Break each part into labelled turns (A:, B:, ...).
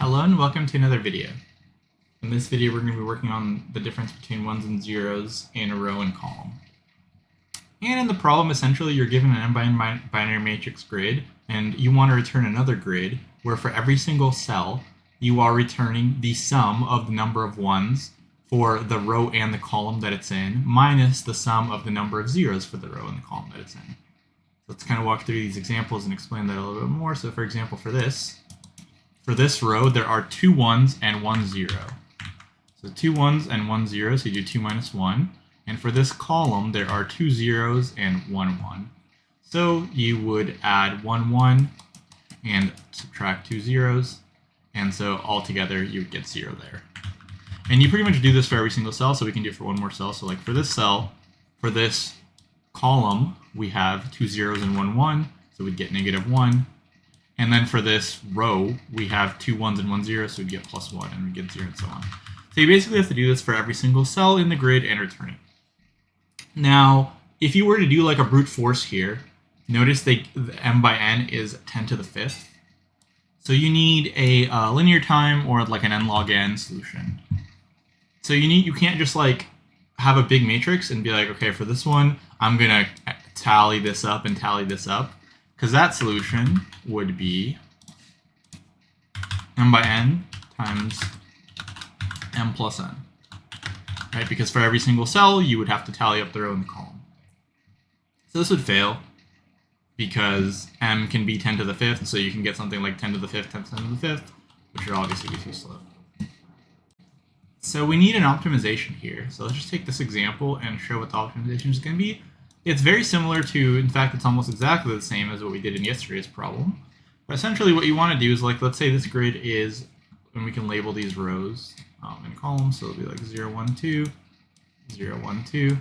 A: Hello and welcome to another video. In this video we're going to be working on the difference between ones and zeros in a row and column. And in the problem, essentially you're given an n by n binary matrix grid and you want to return another grid where for every single cell you are returning the sum of the number of ones for the row and the column that it's in minus the sum of the number of zeros for the row and the column that it's in. So let's kind of walk through these examples and explain that a little bit more. So for example, for this row, there are 2 1s and 1 0. So 2 1s and 1 0, so you do 2 minus 1. And for this column, there are 2 zeros and 1 1. So you would add 1 1 and subtract 2 zeros. And so altogether, you would get 0 there. And you pretty much do this for every single cell, so we can do it for one more cell. So like for this cell, for this column, we have 2 zeros and 1 1, so we'd get -1. And then for this row, we have 2 1s and 1 0, so we get +1, and we get 0 and so on. So you basically have to do this for every single cell in the grid and return it. Now, if you were to do like a brute force here, notice the m by n is 10 to the 5th. So you need a linear time or like an n log n solution. So you can't just like have a big matrix and be like, okay, for this one, I'm gonna tally this up and tally this up. Because that solution would be m by n times m plus n, right? Because for every single cell, you would have to tally up the row and the column. So this would fail because m can be 10 to the 5th, so you can get something like 10 to the 5th times 10 to the 5th, which would obviously be too slow. So we need an optimization here. So let's just take this example and show what the optimization is going to be. It's very similar to, in fact, it's almost exactly the same as what we did in yesterday's problem. But essentially what you want to do is, like, let's say this grid is, and we can label these rows and columns, so it'll be like 0, 1, 2, 0, 1, 2.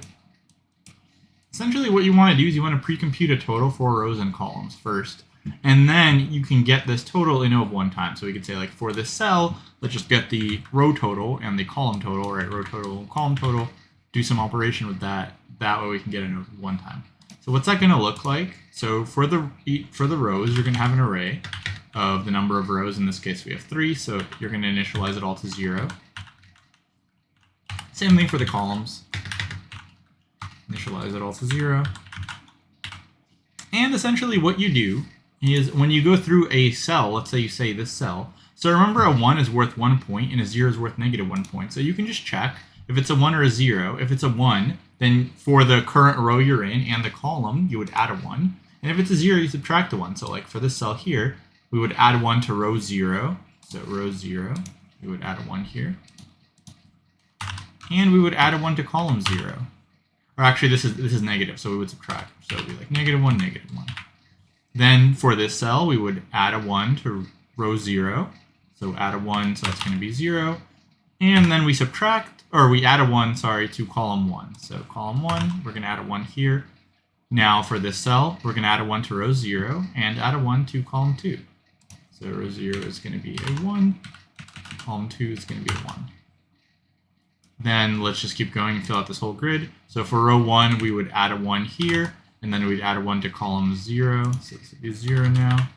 A: Essentially what you want to do is you want to pre-compute a total for rows and columns first, and then you can get this total in of one time. So we could say, like, for this cell, let's just get the row total and the column total, right? Row total, column total, do some operation with that. That way we can get it in one time. So what's that going to look like? So for the rows, you're going to have an array of the number of rows. In this case, we have 3, so you're going to initialize it all to 0. Same thing for the columns. Initialize it all to 0. And essentially what you do is when you go through a cell, let's say you say this cell. So remember, a 1 is worth 1 point and a 0 is worth -1 point. So you can just check if it's a 1 or a 0. If it's a 1, then for the current row you're in and the column, you would add a 1. And if it's a 0, you subtract a 1. So like for this cell here, we would add 1 to row 0. So row 0, we would add a 1 here. And we would add a 1 to column 0. Or actually, this is negative, so we would subtract. So it would be like -1, -1. Then for this cell, we would add a 1 to row 0. So add a 1, so that's going to be 0. And then we subtract, or we add a 1, sorry, to column 1. So column 1, we're going to add a 1 here. Now for this cell, we're going to add a 1 to row 0 and add a 1 to column 2. So row 0 is going to be a 1, column 2 is going to be a 1. Then let's just keep going and fill out this whole grid. So for row 1, we would add a 1 here, and then we'd add a 1 to column 0. So this would be 0 now.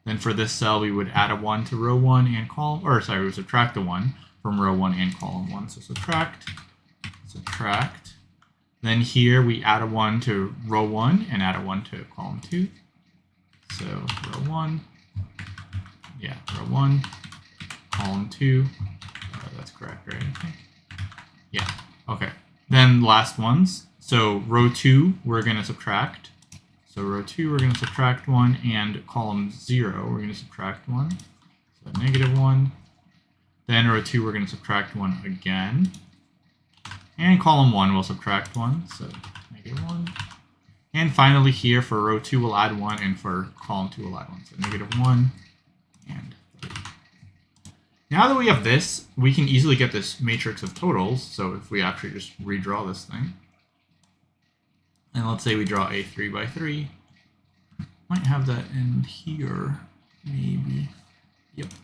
A: Then for this cell, we would add a 1 to row 1 and column, or sorry, we would subtract the 1 from row 1 and column 1. So subtract. Then here we add a 1 to row 1 and add a 1 to column 2. So row 1, row 1, column 2. That's correct, right? I think. Yeah, okay. Then last ones. So row 2, we're going to subtract. So row 2, we're going to subtract 1, and column 0, we're going to subtract 1. So -1. Then row 2, we're going to subtract 1 again. And column 1, we'll subtract 1, so -1. And finally here, for row 2, we'll add 1, and for column 2, we'll add 1. So -1 and 3. Now that we have this, we can easily get this matrix of totals. So if we actually just redraw this thing, and let's say we draw a 3 by 3, might have that in here, maybe. Yep.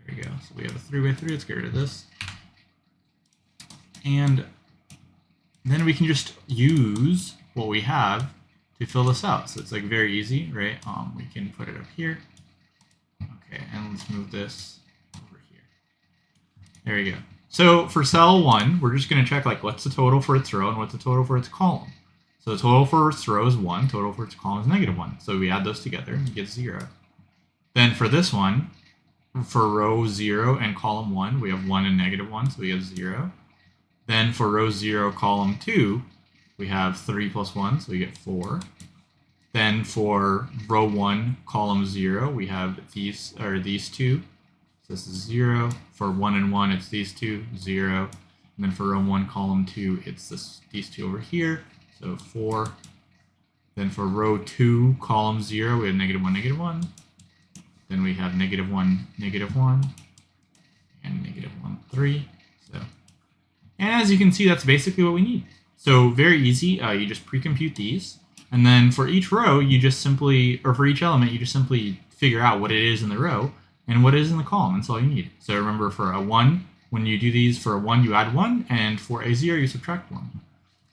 A: There we go. So we have a 3 by 3. Let's get rid of this. And then we can just use what we have to fill this out. So it's like very easy, right? We can put it up here. Okay, and let's move this over here. There you go. So for cell 1, we're just going to check like what's the total for its row and what's the total for its column. So the total for its row is 1, total for its column is -1. So we add those together and get 0. Then for this one, for row 0 and column 1, we have 1 and -1, so we have 0. Then for row 0, column 2, we have 3 plus 1, so we get 4. Then for row 1, column 0, we have these two. So this is 0. For 1 and 1, it's these two, 0. And then for row 1, column 2, it's these two over here, so 4. Then for row 2, column 0, we have -1, -1. Then we have -1, -1, and -1, 3. So, and as you can see, that's basically what we need. So very easy. You just pre-compute these, and then for each row, you just simply, or for each element, you just simply figure out what it is in the row and what it is in the column. That's all you need. So remember, for a 1, when you do these, for a 1, you add 1, and for a 0, you subtract 1.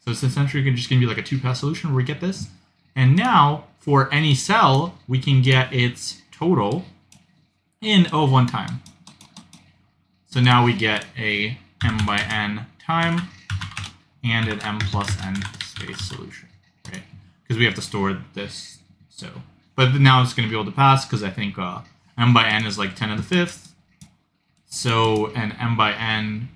A: So it's essentially just going to be like a 2-pass solution where we get this. And now, for any cell, we can get its total in O of 1 time. So now we get a m by n time and an m plus n space solution, right? Because we have to store this. So, but now it's going to be able to pass because I think m by n is like 10 to the 5th. So an m by n,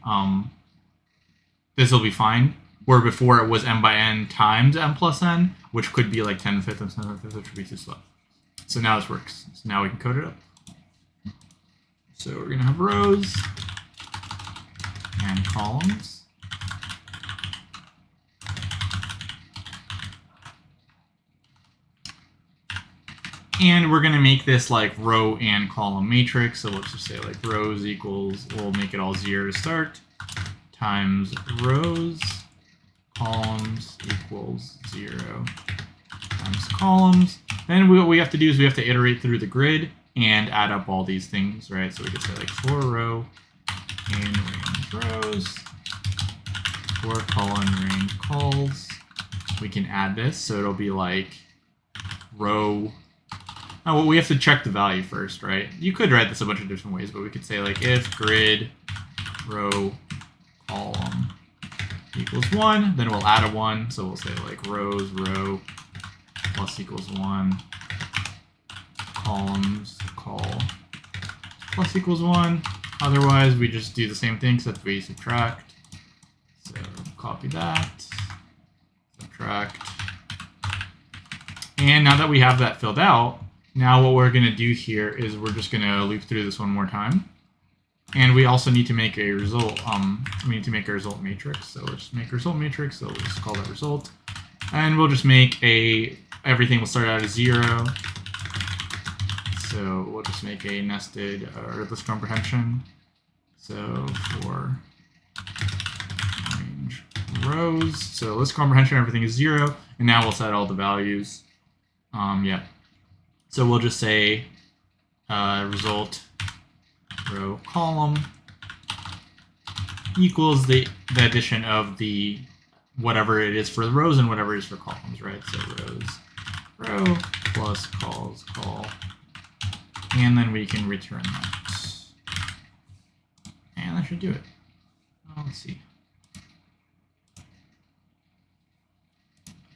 A: this will be fine. Where before it was m by n times m plus n, which could be like 10 to the 5th and 10 to the 5th, which would be too slow. So now this works. So now we can code it up. So we're going to have rows and columns. And we're going to make this like row and column matrix. So let's just say like rows equals, we'll make it all 0 to start, times rows, columns equals 0 times columns. Then what we have to do is we have to iterate through the grid and add up all these things, right? So we can say like for row in range rows, for column range calls. We can add this, so it'll be like row. Now, well, we have to check the value first, right? You could write this a bunch of different ways, but we could say like if grid row column equals 1, then we'll add a 1. So we'll say like rows row plus equals 1, columns call plus equals 1. Otherwise, we just do the same thing except we subtract. So copy that, subtract. And now that we have that filled out, now what we're going to do here is we're just going to loop through this one more time. And we also need to make a result, we need to make a result matrix. So let's just make a result matrix. So we'll just call that result. And we'll just make everything will start out as 0. So we'll just make a nested list comprehension. So for range rows, so list comprehension, everything is 0. And now we'll set all the values. Yeah. So we'll just say result row column equals the addition of the whatever it is for the rows and whatever it is for columns, right? So rows row plus calls call, and then we can return that. And that should do it. Let's see.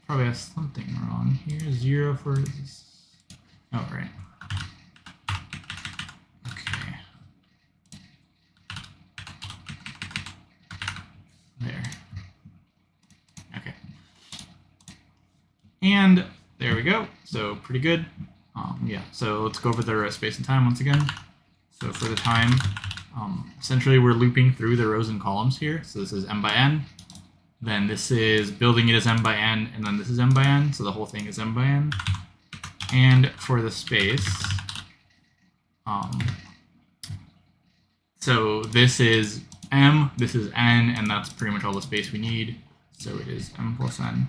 A: Probably have something wrong here. 0 for this. Oh, right. Okay. There. Okay. And there we go. So pretty good. Yeah. So let's go over the space and time once again. So for the time, essentially we're looping through the rows and columns here. So this is m by n. Then this is building it as m by n, and then this is m by n. So the whole thing is m by n. And for the space, so this is m, this is n, and that's pretty much all the space we need. So it is m plus n.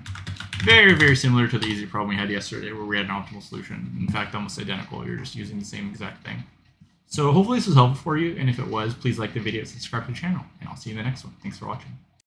A: Very, very similar to the easy problem we had yesterday where we had an optimal solution. In fact, almost identical. You're just using the same exact thing. So hopefully this was helpful for you, and if it was, please like the video, subscribe to the channel, and I'll see you in the next one. Thanks for watching.